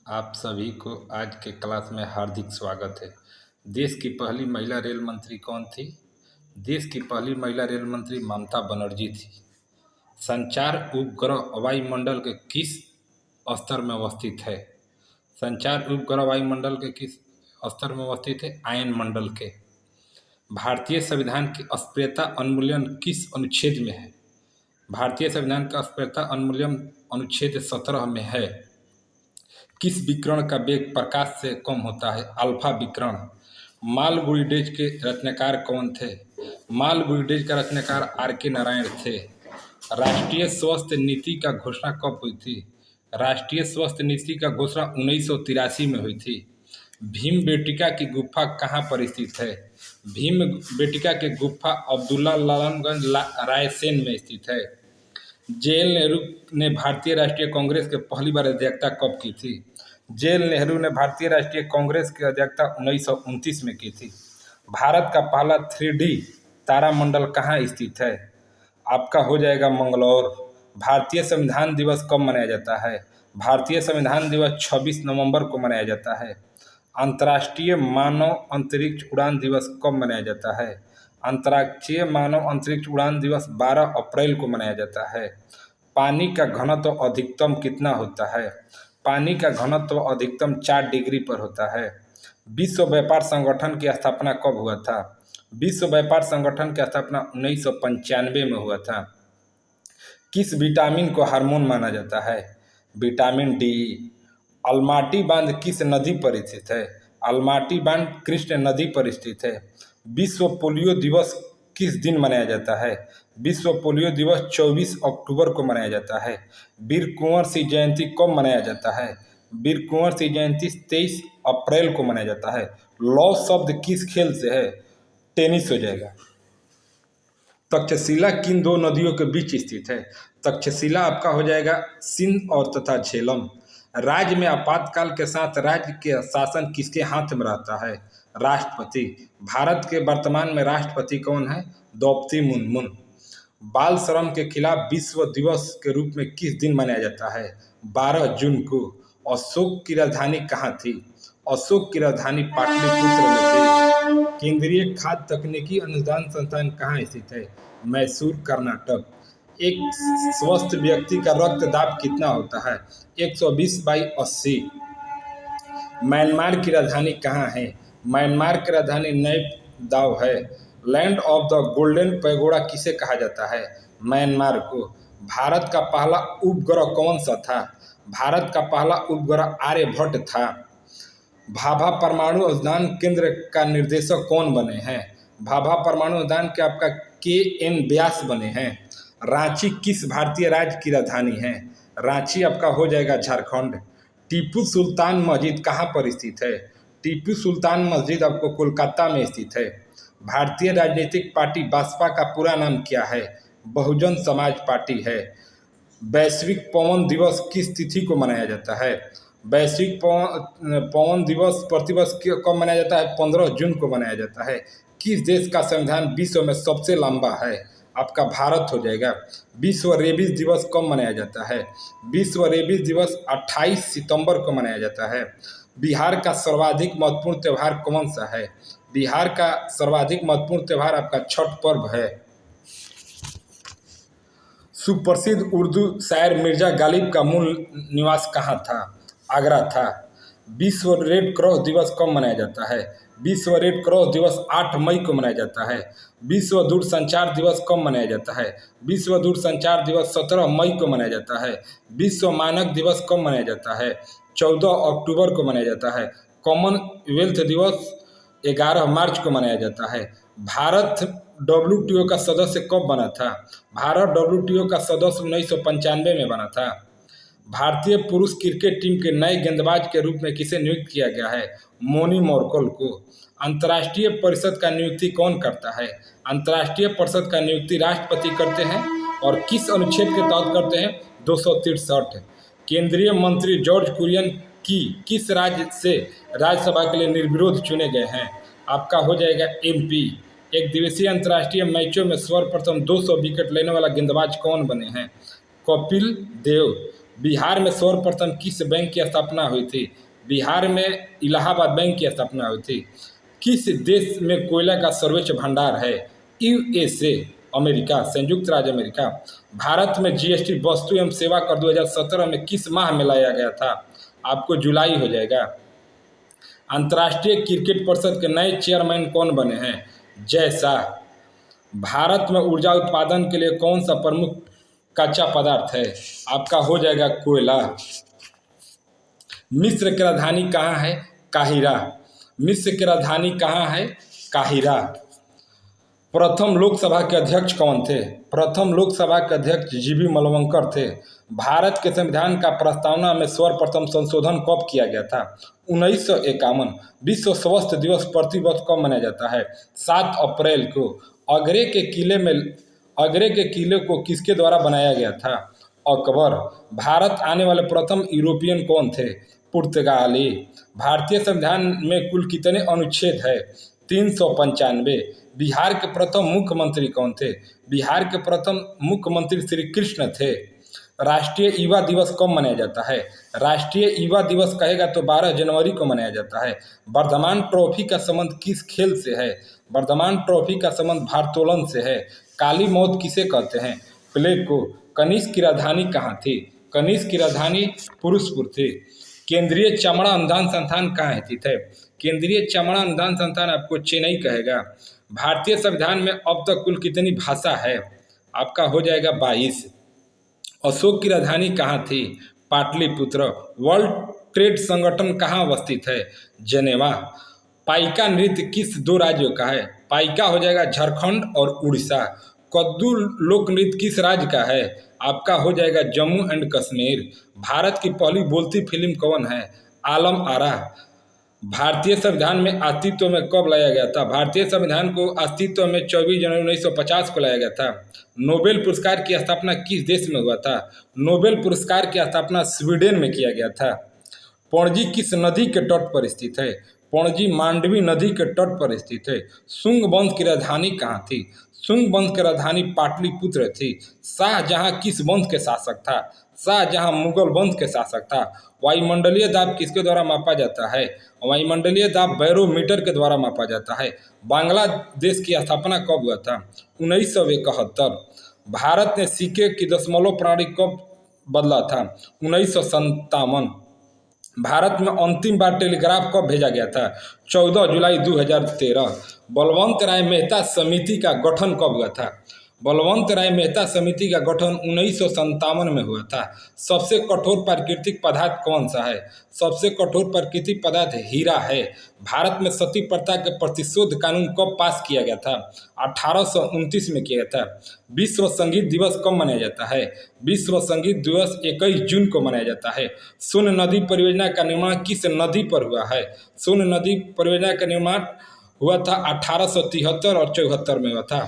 आप सभी को आज के क्लास में हार्दिक स्वागत है। देश की पहली महिला रेल मंत्री कौन थी? देश की पहली महिला रेल मंत्री ममता बनर्जी थी। संचार उपग्रह वायुमंडल के किस स्तर में अवस्थित है? संचार उपग्रह वायुमंडल के किस स्तर में अवस्थित है? आयन मंडल के। भारतीय संविधान की अस्पृश्यता उन्मूलन किस अनुच्छेद में है? भारतीय संविधान का अस्पृश्यता उन्मूलन अनुच्छेद 17 में है। किस विकिरण का वेग प्रकाश से कम होता है? अल्फा विकिरण। मालगुडी के रचनाकार कौन थे? मालगुडी का रचनाकार R.K. नारायण थे। राष्ट्रीय स्वास्थ्य नीति का घोषणा कब हुई थी? राष्ट्रीय स्वास्थ्य नीति का घोषणा 1983 में हुई थी। भीम बेटिका की गुफा कहाँ पर स्थित है? भीम बेटिका की गुफा अब्दुल्ला लालमगंज रायसेन में स्थित है। जवाहरलाल नेहरू ने भारतीय राष्ट्रीय कांग्रेस के पहली बार अध्यक्षता कब की थी? जवाहरलाल नेहरू ने भारतीय राष्ट्रीय कांग्रेस की अध्यक्षता 1929 में की थी। भारत का पहला 3D तारामंडल कहाँ स्थित है? आपका हो जाएगा मंगलौर। भारतीय संविधान दिवस कब मनाया जाता है? भारतीय संविधान दिवस 26 नवंबर को मनाया जाता है। अंतर्राष्ट्रीय मानव अंतरिक्ष उड़ान दिवस कब मनाया जाता है? अंतर्राष्ट्रीय मानव अंतरिक्ष उड़ान दिवस 12 अप्रैल को मनाया जाता है। पानी का घनत्व अधिकतम कितना होता है? पानी का घनत्व अधिकतम 4 डिग्री पर होता है। विश्व व्यापार संगठन की स्थापना कब हुआ था? विश्व व्यापार संगठन की स्थापना 1995 में हुआ था। किस विटामिन को हार्मोन माना जाता है? Vitamin D. अलमाटी बांध किस नदी पर स्थित है? अलमाटी बांध कृष्ण नदी पर स्थित है। विश्व पोलियो दिवस किस दिन मनाया जाता है? विश्व पोलियो दिवस 24 अक्टूबर को मनाया जाता है। वीर कुंवर सिंह जयंती कब मनाया जाता है? वीर कुंवर सिंह जयंती 23 अप्रैल को मनाया जाता है। लौ शब्द किस खेल से है? टेनिस हो जाएगा। तक्षशिला किन दो नदियों के बीच स्थित है? तक्षशिला आपका हो जाएगा सिंध और तथा झेलम। राज्य में आपातकाल के साथ राज्य के शासन किसके हाथ में रहता है? राष्ट्रपति। भारत के वर्तमान में राष्ट्रपति कौन है? द्रौपदी मुर्मू। बाल श्रम के खिलाफ विश्व दिवस के रूप में किस दिन मनाया जाता है? 12 जून को। अशोक की राजधानी कहाँ थी? अशोक की राजधानी पाटलिपुत्र में थी। केंद्रीय खाद्य तकनीकी अनुसंधान संस्थान कहाँ स्थित है? मैसूर, कर्नाटक। एक स्वस्थ व्यक्ति का रक्त दाब कितना होता है? 120/80। म्यांमार की राजधानी कहाँ है? म्यांमार की राजधानी नैपदाव है। Land of the golden pagoda किसे कहा जाता है? म्यांमार को। भारत का पहला उपग्रह कौन सा था? भारत का पहला उपग्रह आर्यभट्ट था। भाभा परमाणु अनुसंधान केंद्र का निर्देशक कौन बने हैं? भाभा परमाणु अनुसंधान के आपका K.N. व्यास बने हैं। रांची किस भारतीय राज्य की राजधानी है? रांची आपका हो जाएगा झारखंड। टीपू सुल्तान मस्जिद कहाँ पर स्थित है? टीपू सुल्तान मस्जिद आपको कोलकाता में स्थित है। भारतीय राजनीतिक पार्टी भाजपा का पूरा नाम क्या है? बहुजन समाज पार्टी है। वैश्विक पवन दिवस किस तिथि को मनाया जाता है? वैश्विक पवन दिवस प्रतिवर्ष कब मनाया जाता है? 15 जून को मनाया जाता है। किस देश का संविधान विश्व में सबसे लंबा है? आपका भारत हो जाएगा। विश्व रेबीज दिवस कब मनाया जाता है? विश्व रेबीज दिवस 28 सितंबर को मनाया जाता है। बिहार का सर्वाधिक महत्वपूर्ण त्यौहार कौन सा है? बिहार का सर्वाधिक महत्वपूर्ण त्यौहार आपका छठ पर्व है। सुप्रसिद्ध उर्दू शायर मिर्जा गालिब का मूल निवास कहाँ था? आगरा था। विश्व रेड क्रॉस दिवस कब मनाया जाता है? विश्व रेड क्रॉस दिवस 8 मई को मनाया जाता है। विश्व दूरसंचार दिवस कब मनाया जाता है? विश्व दूरसंचार दिवस 17 मई को मनाया जाता है। विश्व मानक दिवस कब मनाया जाता है? 14 अक्टूबर को मनाया जाता है। कॉमनवेल्थ दिवस 11 मार्च को मनाया जाता है। भारत WTO का सदस्य कब बना था? भारत WTO का सदस्य 1995 में बना था। भारतीय पुरुष क्रिकेट टीम के नए गेंदबाज के रूप में किसे नियुक्त किया गया है? मोनी मोरकल को। अंतर्राष्ट्रीय परिषद का नियुक्ति कौन करता है? अंतर्राष्ट्रीय परिषद का नियुक्ति राष्ट्रपति करते हैं। और किस अनुच्छेद के तहत करते हैं? 263। केंद्रीय मंत्री जॉर्ज कुरियन की किस राज्य से राज्यसभा के लिए निर्विरोध चुने गए हैं? आपका हो जाएगा MP। एक दिवसीय अंतर्राष्ट्रीय मैचों में सर्वप्रथम 200 विकेट लेने वाला गेंदबाज कौन बने हैं? कपिल देव। बिहार में सर्वप्रथम किस बैंक की स्थापना हुई थी? बिहार में इलाहाबाद बैंक की स्थापना हुई थी। किस देश में कोयला का सर्वोच्च भंडार है? यूएसए, अमेरिका, संयुक्त राज्य अमेरिका। भारत में जीएसटी वस्तु एवं सेवा कर 2017 में किस माह में लाया गया था? आपको जुलाई हो जाएगा। अंतर्राष्ट्रीय क्रिकेट परिषद के नए चेयरमैन कौन बने हैं? जय शाह। भारत में ऊर्जा उत्पादन के लिए कौन सा प्रमुख कच्चा पदार्थ है? आपका हो जाएगा कोयला। मिस्र की राजधानी कहाँ है? काहिरा। मिस्र की राजधानी कहाँ है? काहिरा। प्रथम लोकसभा के अध्यक्ष कौन थे? प्रथम लोकसभा के अध्यक्ष जीबी मलवंकर थे। भारत के संविधान का प्रस्तावना में सर्वप्रथम संशोधन कब किया गया था? 1951। विश्व स्वास्थ्य दिवस प्रतिवर्ष कब मनाया जाता है? 7 अप्रैल को। आगरे के किले को किसके द्वारा बनाया गया था? अकबर। भारत आने वाले प्रथम यूरोपियन कौन थे? पुर्तगाली। भारतीय संविधान में कुल कितने अनुच्छेद है? 395। बिहार के प्रथम मुख्यमंत्री कौन थे? बिहार के प्रथम मुख्यमंत्री श्री कृष्ण थे। राष्ट्रीय युवा दिवस कब मनाया जाता है? राष्ट्रीय युवा दिवस कहेगा तो 12 जनवरी को मनाया जाता है। वर्धमान ट्रॉफी का संबंध किस खेल से है? वर्धमान ट्रॉफी का संबंध भारोत्तोलन से है। काली मौत किसे कहते हैं? प्लेग को। कनिष्क की राजधानी कहाँ थी? कनिष्क की राजधानी पुरुषपुर थी। केंद्रीय चमड़ा अनुसंधान संस्थान कहाँ स्थित है? केंद्रीय चमड़ा अनुसंधान संस्थान आपको चेन्नई कहेगा। भारतीय संविधान में अब तक कुल कितनी भाषा है? आपका हो जाएगा 22। अशोक की राजधानी कहाँ थी? पाटलिपुत्र। वर्ल्ड ट्रेड संगठन कहाँ अवस्थित है? जेनेवा। पाइका नृत्य किस 2 राज्यों का है? पाइका हो जाएगा झारखंड और उड़ीसा। कद्दू लोक नृत्य किस राज्य का है? आपका हो जाएगा जम्मू एंड कश्मीर। भारत की पहली बोलती फिल्म कौन है? आलम आरा। भारतीय संविधान में अस्तित्व में कब लाया गया था? भारतीय संविधान को अस्तित्व में 24 जनवरी 1950 को लाया गया था। नोबेल पुरस्कार की स्थापना किस देश में हुआ था? नोबेल पुरस्कार की स्थापना स्वीडन में किया गया था। पणजी किस नदी के तट पर स्थित है? पणजी मांडवी नदी के तट पर स्थित है। शुंग वंश की राजधानी कहाँ थी? शुंग वंश की राजधानी पाटलिपुत्र थी। शाहजहां किस वंश के शासक था? शाहजहां मुगल वंश के शासक था। वायुमंडलीय दाब किसके द्वारा मापा जाता है? वायुमंडलीय दाब बैरोमीटर के द्वारा मापा जाता है। बांग्लादेश की स्थापना कब हुआ था? 1971। भारत ने सिक्के की दशमलव प्रणाली कब बदला था? 1957। भारत में अंतिम बार टेलीग्राफ कब भेजा गया था? 14 जुलाई 2013। बलवंत राय मेहता समिति का गठन कब हुआ था? बलवंत राय मेहता समिति का गठन 1957 में हुआ था। सबसे कठोर प्राकृतिक पदार्थ कौन सा है? सबसे कठोर प्राकृतिक पदार्थ हीरा है। भारत में सती प्रथा के प्रतिशोध कानून कब पास किया गया था? 1829 में किया गया था। विश्व संगीत दिवस कब मनाया जाता है? विश्व संगीत दिवस 21 जून को मनाया जाता है। सोन नदी परियोजना का निर्माण किस नदी पर हुआ है? सोन नदी परियोजना का निर्माण हुआ था 1873 और 74 में हुआ था।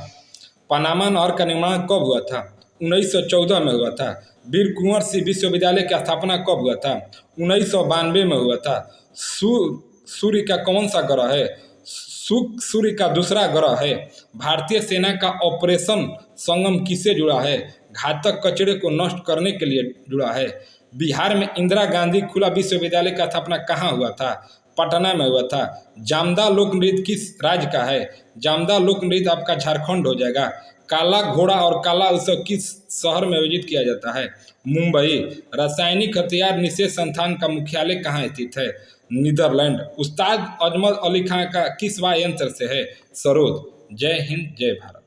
पनामा नहर का निर्माण कब हुआ था? 1914 में हुआ था। वीर कुंवर सिंह विश्वविद्यालय की स्थापना कब हुआ था? 1992 में हुआ था। सूर्य का कौन सा ग्रह है? सूर्य का दूसरा ग्रह है। भारतीय सेना का ऑपरेशन संगम किससे जुड़ा है? घातक कचरे को नष्ट करने के लिए जुड़ा है। बिहार में इंदिरा गांधी खुला विश्वविद्यालय का स्थापना कहाँ हुआ था? पटना में हुआ था। जामदा लोक नृत्य किस राज्य का है? जामदा लोक नृत्य आपका झारखंड हो जाएगा। काला घोड़ा और काला उत्सव किस शहर में आयोजित किया जाता है? मुंबई। रासायनिक हथियार निषेध संस्थान का मुख्यालय कहाँ स्थित है? नीदरलैंड। उस्ताद अजमल अली खां का किस वाद्य यंत्र से है? सरोद। जय हिंद, जय भारत।